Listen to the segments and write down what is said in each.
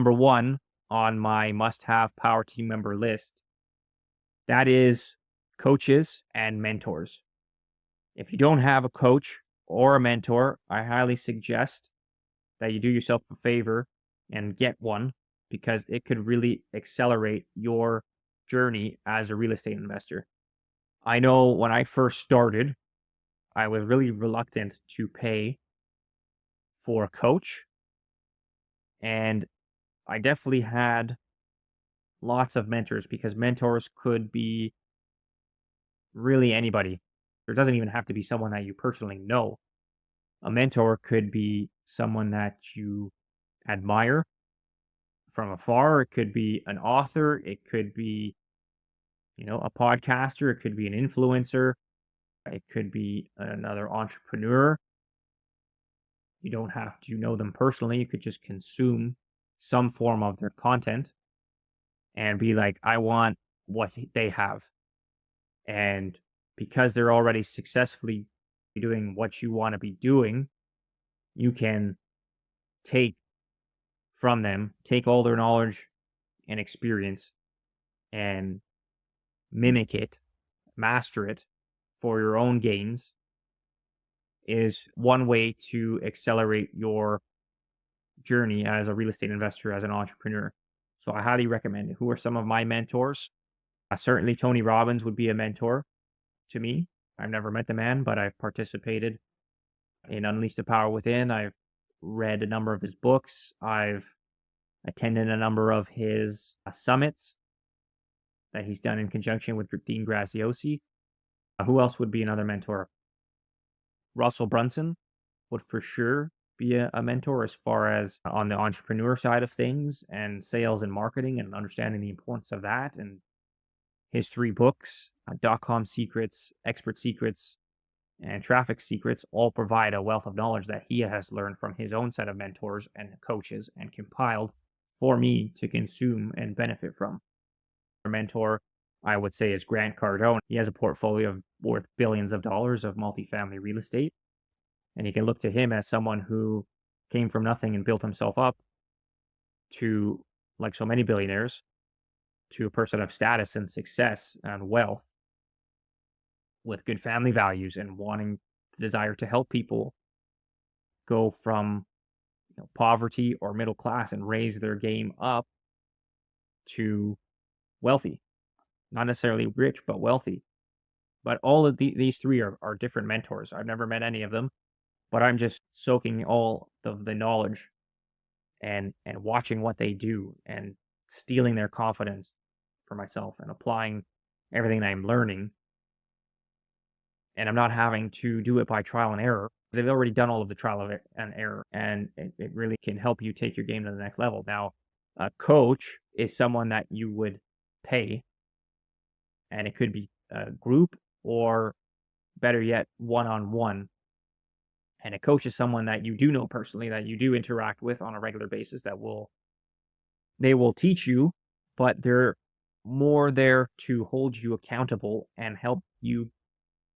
Number one on my must-have power team member list, that is coaches and mentors. If you don't have a coach or a mentor, I highly suggest that you do yourself a favor and get one because it could really accelerate your journey as a real estate investor. I know when I first started, I was really reluctant to pay for a coach, and I definitely had lots of mentors because mentors could be really anybody. There doesn't even have to be someone that you personally know. A mentor could be someone that you admire from afar. It could be an author. It could be, a podcaster. It could be an influencer. It could be another entrepreneur. You don't have to know them personally. You could just consume some form of their content and be like, I want what they have. And because they're already successfully doing what you want to be doing, you can take from them, take all their knowledge and experience and mimic it, master it for your own gains is one way to accelerate your journey as a real estate investor, as an entrepreneur. So I highly recommend it. Who are some of my mentors? Certainly Tony Robbins would be a mentor to me. I've never met the man, but I've participated in Unleash the Power Within. I've read a number of his books. I've attended a number of his summits that he's done in conjunction with Dean Graziosi. Who else would be another mentor? Russell Brunson would for sure be a mentor as far as on the entrepreneur side of things and sales and marketing and understanding the importance of that. And his three books, .com Secrets, Expert Secrets, and Traffic Secrets, all provide a wealth of knowledge that he has learned from his own set of mentors and coaches and compiled for me to consume and benefit from. A mentor, I would say, is Grant Cardone. He has a portfolio worth billions of dollars of multifamily real estate. And you can look to him as someone who came from nothing and built himself up to, like so many billionaires, to a person of status and success and wealth with good family values and wanting the desire to help people go from poverty or middle class and raise their game up to wealthy. Not necessarily rich, but wealthy. But all of these three are different mentors. I've never met any of them, but I'm just soaking all of the knowledge and watching what they do and stealing their confidence for myself and applying everything I'm learning. And I'm not having to do it by trial and error because I've already done all of the trial and error, and it really can help you take your game to the next level. Now, a coach is someone that you would pay, and it could be a group or better yet, one-on-one. And a coach is someone that you do know personally, that you do interact with on a regular basis, they will teach you, but they're more there to hold you accountable and help you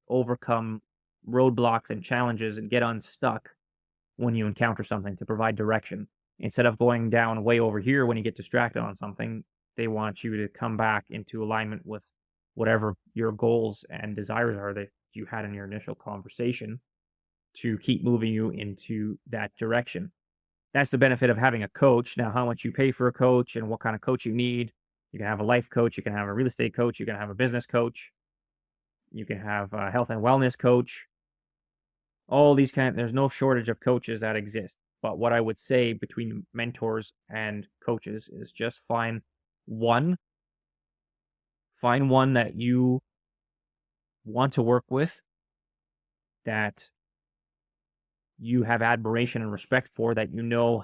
overcome roadblocks and challenges and get unstuck when you encounter something, to provide direction. Instead of going down way over here when you get distracted on something, they want you to come back into alignment with whatever your goals and desires are that you had in your initial conversation, to keep moving you into that direction. That's the benefit of having a coach. Now, how much you pay for a coach and what kind of coach you need. You can have a life coach, you can have a real estate coach, you can have a business coach, you can have a health and wellness coach. All these there's no shortage of coaches that exist. But what I would say between mentors and coaches is just find one that you want to work with, that you have admiration and respect for, that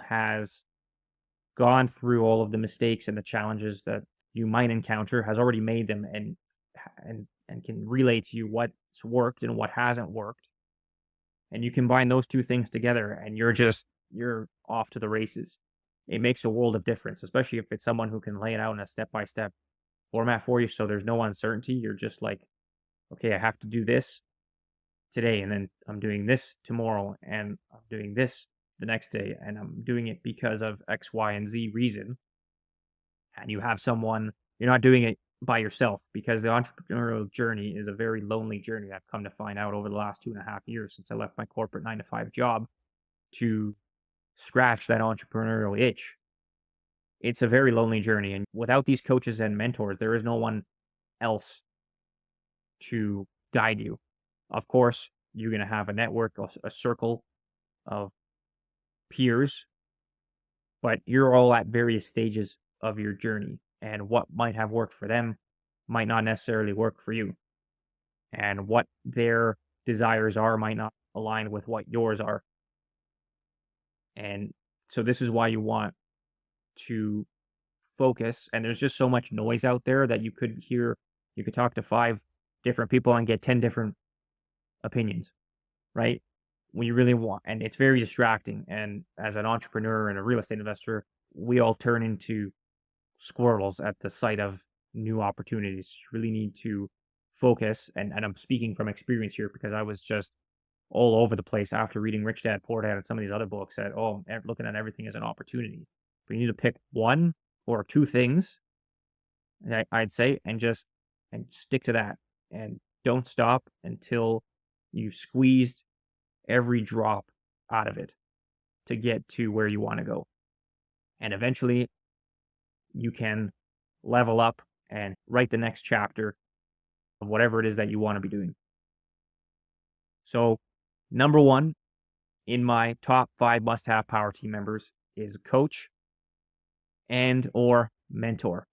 has gone through all of the mistakes and the challenges that you might encounter, has already made them, and can relay to you what's worked and what hasn't worked. And you combine those two things together and you're off to the races. It makes a world of difference, especially if it's someone who can lay it out in a step-by-step format for you, so there's no uncertainty. You're just like, okay, I have to do this today, and then I'm doing this tomorrow, and I'm doing this the next day and I'm doing it because of X, Y, and Z reason, and you have someone, you're not doing it by yourself, because the entrepreneurial journey is a very lonely journey. I've come to find out over the last 2.5 years since I left my corporate 9 to 5 job to scratch that entrepreneurial itch. It's a very lonely journey. And without these coaches and mentors, there is no one else to guide you. Of course, you're going to have a network, a circle of peers, but you're all at various stages of your journey. And what might have worked for them might not necessarily work for you. And what their desires are might not align with what yours are. And so this is why you want to focus. And there's just so much noise out there that you could talk to 5 different people and get 10 different opinions, right? When you really want, and it's very distracting. And as an entrepreneur and a real estate investor, we all turn into squirrels at the sight of new opportunities. You really need to focus. And I'm speaking from experience here, because I was just all over the place after reading Rich Dad, Poor Dad and some of these other books that, looking at everything as an opportunity. But you need to pick 1 or 2 things, I'd say, and stick to that. And don't stop until you've squeezed every drop out of it to get to where you want to go. And eventually you can level up and write the next chapter of whatever it is that you want to be doing. So, number 1 in my top 5 must-have power team members is coach and or mentor.